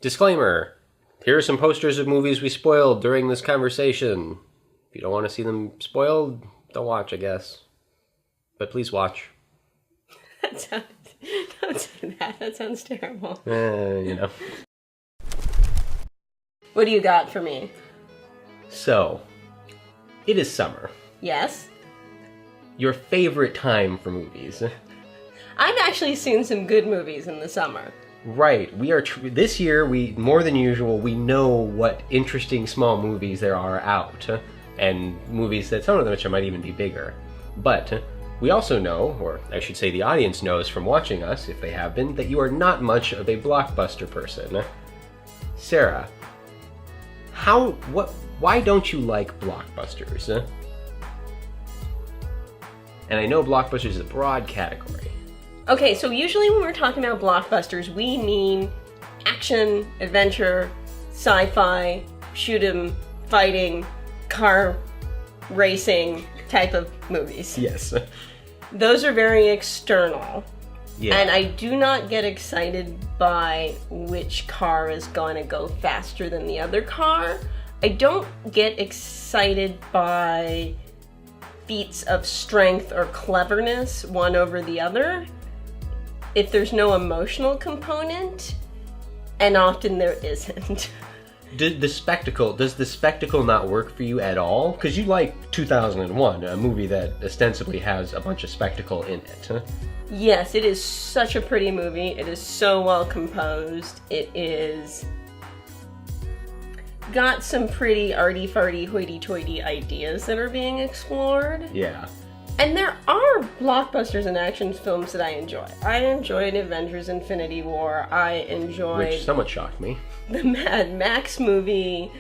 Disclaimer. Here are some posters of movies we spoiled during this conversation. If you don't want to see them spoiled, don't watch, I guess. But please watch. Don't say that. That sounds terrible. You know. What do you got for me? So, it is summer. Yes? Your favorite time for movies. I've actually seen some good movies in the summer. Right. We are this year, more than usual, we know what interesting small movies there are out. And movies that some of them might even be bigger. But we also know, or I should say the audience knows from watching us, if they have been, that you are not much of a blockbuster person. Sara, why don't you like blockbusters? And I know blockbusters is a broad category. Okay, so usually when we're talking about blockbusters, we mean action, adventure, sci-fi, shoot 'em, fighting, car racing type of movies. Yes. Those are very external. Yeah. And I do not get excited by which car is going to go faster than the other car. I don't get excited by feats of strength or cleverness, one over the other, if there's no emotional component, and often there isn't. Does the spectacle not work for you at all? Because you like 2001, a movie that ostensibly has a bunch of spectacle in it. Huh? Yes, it is such a pretty movie. It is so well composed. It is got some pretty arty-farty, hoity-toity ideas that are being explored. Yeah. And there are blockbusters and action films that I enjoy. I enjoyed Avengers Infinity War. I enjoyed... Which somewhat shocked me. The Mad Max movie.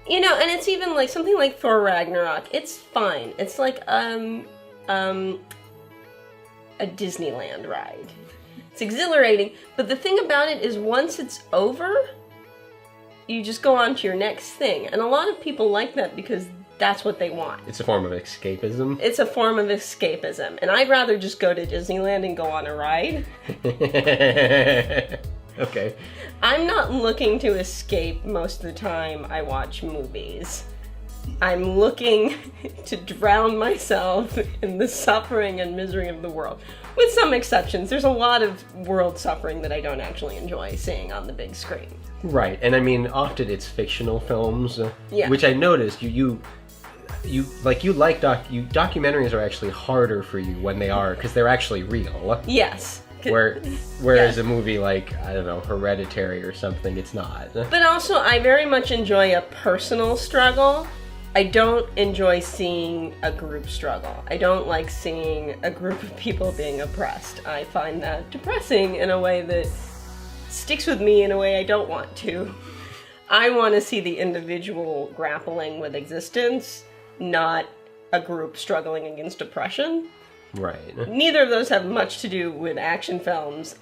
You know, and it's even like something like Thor Ragnarok. It's fine. It's like a Disneyland ride. It's exhilarating, but the thing about it is once it's over, you just go on to your next thing. And a lot of people like that because that's what they want. It's a form of escapism. It's a form of escapism. And I'd rather just go to Disneyland and go on a ride. Okay. I'm not looking to escape most of the time I watch movies. I'm looking to drown myself in the suffering and misery of the world. With some exceptions. There's a lot of world suffering that I don't actually enjoy seeing on the big screen. Right, and I mean, often it's fictional films, yeah. Which I noticed documentaries are actually harder for you when they are, because they're actually real. Yes. Whereas a movie like, I don't know, Hereditary or something, it's not. But also, I very much enjoy a personal struggle. I don't enjoy seeing a group struggle. I don't like seeing a group of people being oppressed. I find that depressing in a way that sticks with me in a way I don't want to. I want to see the individual grappling with existence, not a group struggling against oppression. Right. Neither of those have much to do with action films.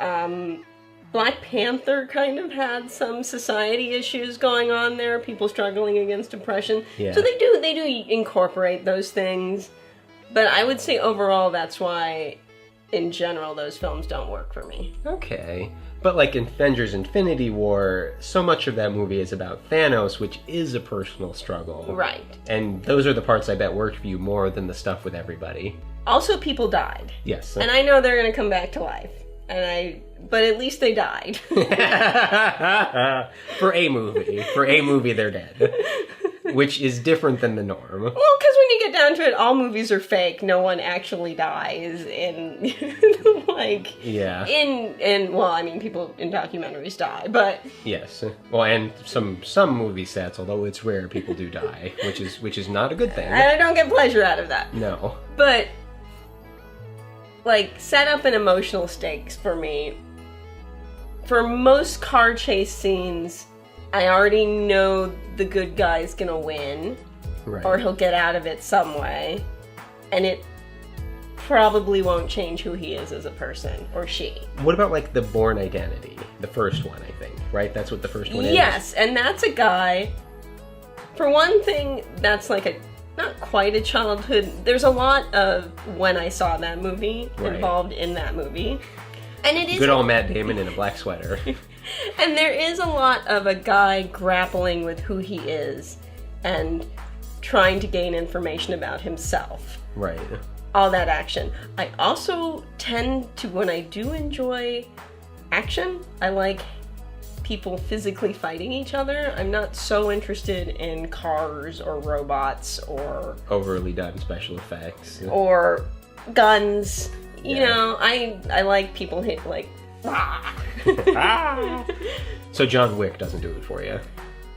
Black Panther kind of had some society issues going on there, people struggling against oppression. Yeah. So they do incorporate those things. But I would say overall that's why, in general, those films don't work for me. Okay. But like in Avengers Infinity War, so much of that movie is about Thanos, which is a personal struggle. Right. And those are the parts I bet worked for you more than the stuff with everybody. Also, people died. Yes. And I know they're going to come back to life. But at least they died. For a movie, they're dead. Which is different than the norm. Well, because when you get down to it, all movies are fake. No one actually dies in, Yeah. Well, I mean, people in documentaries die, but... Yes. Well, and some movie sets, although it's rare, people do die, which is not a good thing. And I don't get pleasure out of that. No. But, set up an emotional stakes for me. For most car chase scenes, I already know the good guy's gonna win. Right. Or he'll get out of it some way. And it probably won't change who he is as a person, or she. What about, The Bourne Identity? The first one, I think, right? That's what the first one is? Yes, and that's a guy... For one thing, that's not quite a childhood... There's a lot of when I saw that movie involved in that movie. And it is... Good old Matt Damon in a black sweater. And there is a lot of a guy grappling with who he is and trying to gain information about himself. Right. All that action. I also tend to, when I do enjoy action, I like people physically fighting each other. I'm not so interested in cars or robots or overly done special effects or guns. You Yeah. know, I like people hit like ah. So John Wick doesn't do it for you.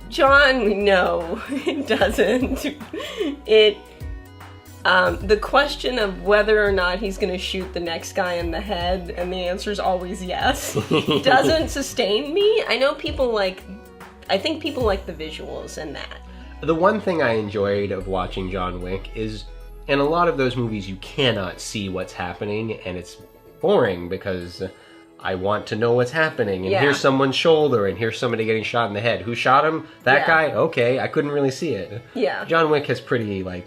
John, no, it doesn't. It the question of whether or not he's going to shoot the next guy in the head, and the answer is always yes, doesn't sustain me. I think people like the visuals and that. The one thing I enjoyed of watching John Wick is, in a lot of those movies, you cannot see what's happening, and it's boring because I want to know what's happening. And Yeah. here's someone's shoulder, and here's somebody getting shot in the head. Who shot him? That Yeah. guy? Okay, I couldn't really see it. Yeah. John Wick has pretty, not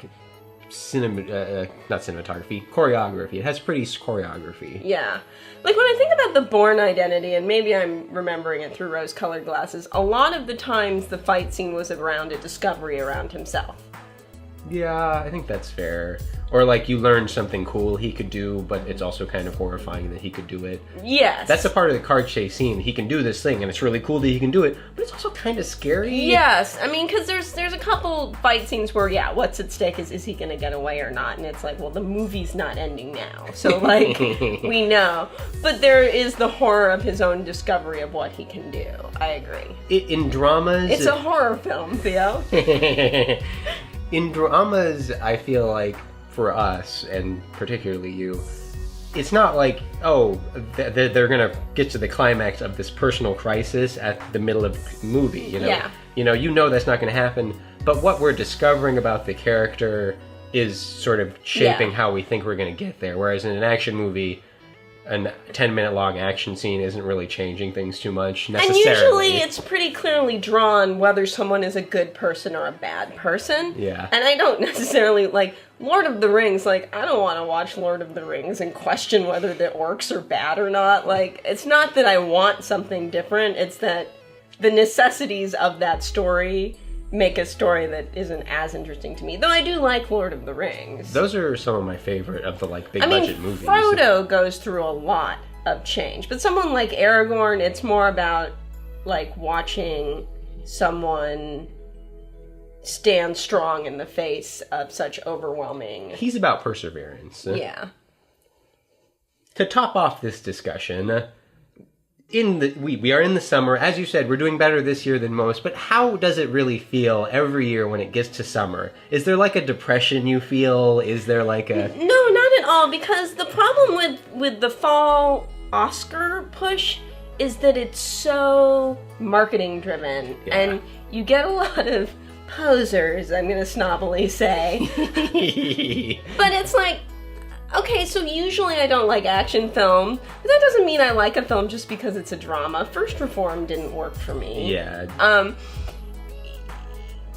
cinematography, choreography. It has pretty choreography. Yeah. Like, when I think about the Bourne Identity, and maybe I'm remembering it through rose-colored glasses, a lot of the times the fight scene was around a discovery around himself. Yeah, I think that's fair. Or like you learn something cool he could do, but it's also kind of horrifying that he could do it. Yes. That's a part of the car chase scene. He can do this thing, and it's really cool that he can do it, but it's also kind of scary. Yes. I mean, because there's a couple fight scenes where, yeah, what's at stake is he going to get away or not? And it's like, well, the movie's not ending now. So, like, we know. But there is the horror of his own discovery of what he can do. I agree. In dramas... It's a horror film, Theo. In dramas, I feel like, for us, and particularly you, it's not like, oh, they're gonna get to the climax of this personal crisis at the middle of the movie, you know? Yeah. You know that's not gonna happen, but what we're discovering about the character is sort of shaping Yeah. how we think we're gonna get there, whereas in an action movie, a 10-minute long action scene isn't really changing things too much, necessarily. And usually it's pretty clearly drawn whether someone is a good person or a bad person. Yeah. And I don't necessarily, like, Lord of the Rings, like, I don't want to watch Lord of the Rings and question whether the orcs are bad or not. Like, it's not that I want something different, it's that the necessities of that story make a story that isn't as interesting to me. Though I do like Lord of the Rings. Those are some of my favorite of the, like, big budget movies. Frodo goes through a lot of change, but someone like Aragorn, it's more about, like, watching someone stand strong in the face of such overwhelming... He's about perseverance. Yeah. To top off this discussion, we are in the summer. As you said, we're doing better this year than most, but how does it really feel every year when it gets to summer? Is there like a depression you feel? Is there like a... No, not at all, because the problem with the fall Oscar push is that it's so marketing driven, Yeah. and you get a lot of posers, I'm gonna snobbily say. But it's like, okay, so usually I don't like action film, but that doesn't mean I like a film just because it's a drama. First Reform didn't work for me. Yeah.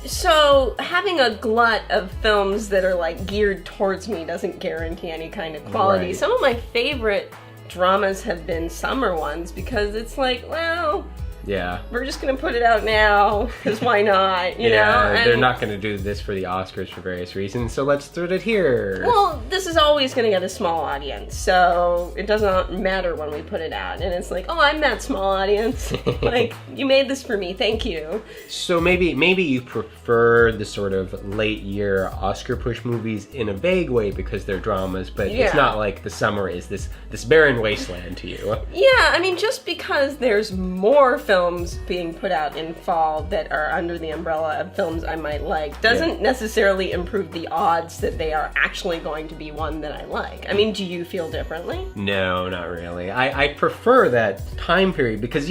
So having a glut of films that are like geared towards me doesn't guarantee any kind of quality. Right. Some of my favorite dramas have been summer ones because it's like, well, Yeah. we're just gonna put it out now because why not? You know? And, they're not going to do this for the Oscars for various reasons, so let's throw it here. Well, this is always gonna get a small audience, so it doesn't matter when we put it out. And it's like, oh, I'm that small audience. Like, you made this for me, thank you. So maybe you prefer the sort of late year Oscar push movies in a vague way because they're dramas, but it's Yeah. not like the summer is this barren wasteland to you. Yeah, I mean, just because there's more films being put out in fall that are under the umbrella of films I might like doesn't necessarily improve the odds that they are actually going to be one that I like. I mean, do you feel differently? No, not really. I prefer that time period because,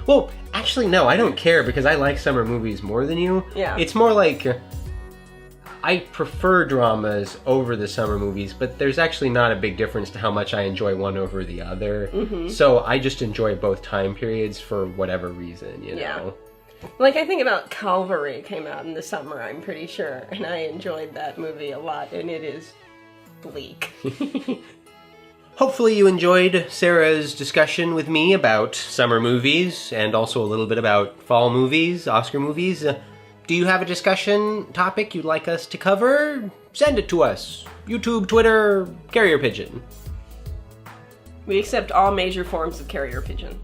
well, actually, no, I don't care because I like summer movies more than you. Yeah. It's more like I prefer dramas over the summer movies, but there's actually not a big difference to how much I enjoy one over the other. Mm-hmm. So I just enjoy both time periods for whatever reason, you know? Yeah. Like, I think about Calvary came out in the summer, I'm pretty sure, and I enjoyed that movie a lot, and it is bleak. Hopefully you enjoyed Sarah's discussion with me about summer movies and also a little bit about fall movies, Oscar movies. Do you have a discussion topic you'd like us to cover? Send it to us. YouTube, Twitter, carrier pigeon. We accept all major forms of carrier pigeon.